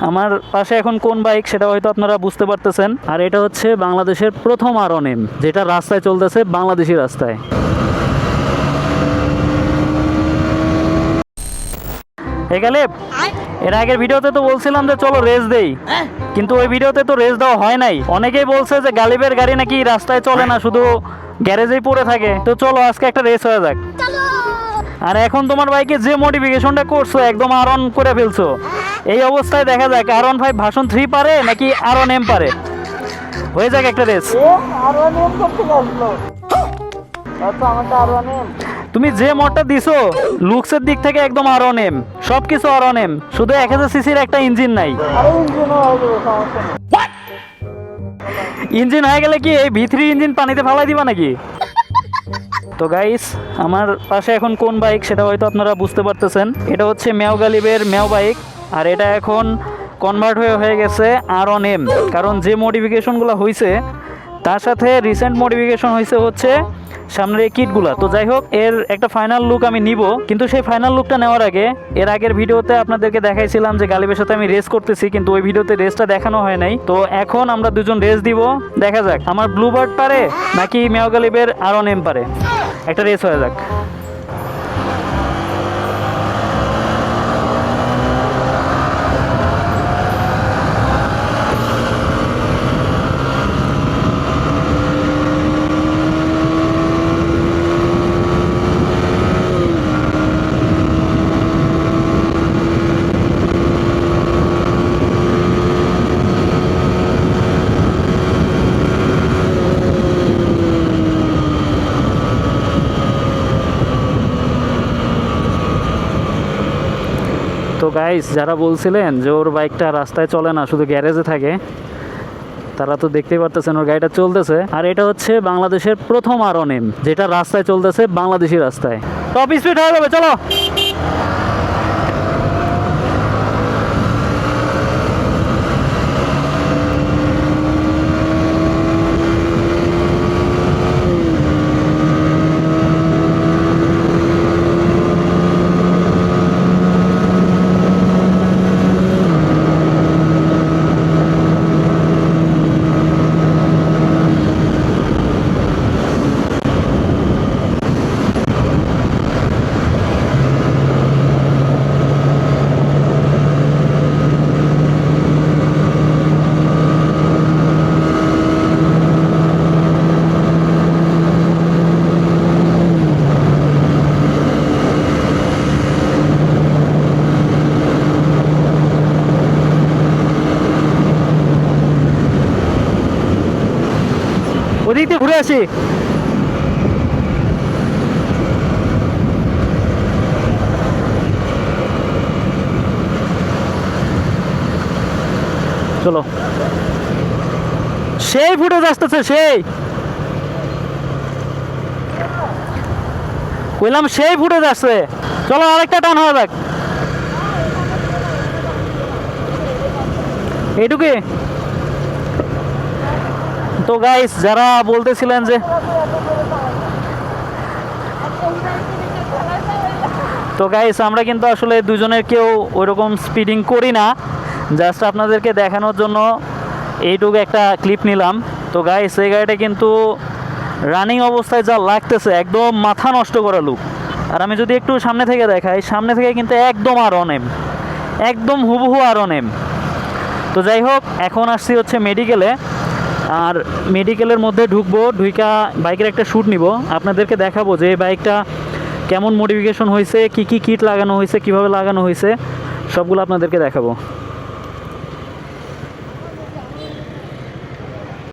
আমার পাশে এখন কোন বাইক সেটা হয়তো আপনারা বুঝতে পারতেছেন। আর এটা হচ্ছে বাংলাদেশের প্রথম R1M, যেটা রাস্তায় চলতেছে, বাংলাদেশি রাস্তায়। এখানে এর আগের ভিডিওতে তো বলছিলাম যে চলো রেস দেই, কিন্তু ওই ভিডিওতে তো রেস দেওয়া হয় নাই। অনেকেই বলছে যে গালিবের গাড়ি নাকি রাস্তায় চলে না, শুধু গ্যারেজেই পড়ে থাকে। তো চলো আজকে একটা রেস হয়ে যাক। আর এখন তোমার বাইকে যে মডিফিকেশনটা করছো একদম R1 করে ফেলছো, এই অবস্থায় দেখা যাক R15 ভার্সন 3 পারে নাকি R1M পারে। হয়ে যাক একটা রেস। তুমি যে মডটা দিছো লুকসের দিক থেকে একদম R1M, সবকিছু R1M, শুধু 1000 সিসির একটা ইঞ্জিন নাই। ইঞ্জিন হয়ে গেলে কি এই V3 ইঞ্জিন পানিতে ফালাই দিবা নাকি? তো গাইস, আমার পাশে এখন কোন বাইক সেটা হয়তো আপনারা বুঝতে পারতেছেন। এটা হচ্ছে ম্যাও গালিবের ম্যাও বাইক, আর এটা এখন কনভার্ট হয়ে গেছে R1M, কারণ যে মডিফিকেশনগুলো হয়েছে তার সাথে রিসেন্ট মডিফিকেশন হয়েছে হচ্ছে সামনের এই কিটগুলা। তো যাই হোক, এর একটা ফাইনাল লুক আমি নিব, কিন্তু সেই ফাইনাল লুকটা নেওয়ার আগে এর আগের ভিডিওতে আপনাদেরকে দেখাইছিলাম যে গালিবের সাথে আমি রেস করতেছি, কিন্তু ওই ভিডিওতে রেসটা দেখানো হয় নাই। তো এখন আমরা দুজন রেস দিব, দেখা যাক আমার ব্লুবার্ড পারে নাকি ম্যাও গালিবের R1M পারে। একটা রেস হয়ে যাক। তো গাইস, যারা বলছিলেন যে ওর বাইকটা রাস্তায় চলে না, শুধু গ্যারেজে থাকে, তারা তো দেখতেই পারতেছেন ওর গাড়িটা চলতেছে। আর এটা হচ্ছে বাংলাদেশের প্রথম R1M, যেটা রাস্তায় চলতেছে, বাংলাদেশি রাস্তায়। টপ স্পিড হয়ে যাবে, চলো। ওদিক দিয়ে ঘুরে আসি। চলো, সেই ফুটেজ আসতেছে, সেই কইলাম সেই ফুটেজ আসছে। চলো আরেকটা টান হয়ে যাক। এইটুকু। তো গাইস, যারা বলতেছিলেন যে আমরা কিন্তু আসলে দুজনের কেউ ওইরকম স্পিডিং করি না, জাস্ট আপনাদেরকে দেখানোর জন্য এইটুকু একটা ক্লিপ নিলাম। তো গাইস, এই গাড়িটা কিন্তু রানিং অবস্থায় যা লাগতেছে একদম মাথা নষ্ট করা লুক। আর আমি যদি একটু সামনে থেকে দেখাই, সামনে থেকে কিন্তু একদম R1M, একদম হুবহু R1M। তো যাই হোক, এখন আসছি হচ্ছে মেডিকেলে, আর মেডিকেলের মধ্যে ঢুকবো, ঢুইকা বাইকের একটা শ্যুট নিব, আপনাদেরকে দেখাবো যে এই বাইকটা কেমন মডিফিকেশন হয়েছে, কি কি কিট লাগানো হয়েছে, কিভাবে লাগানো হয়েছে, সবগুলো আপনাদেরকে দেখাবো।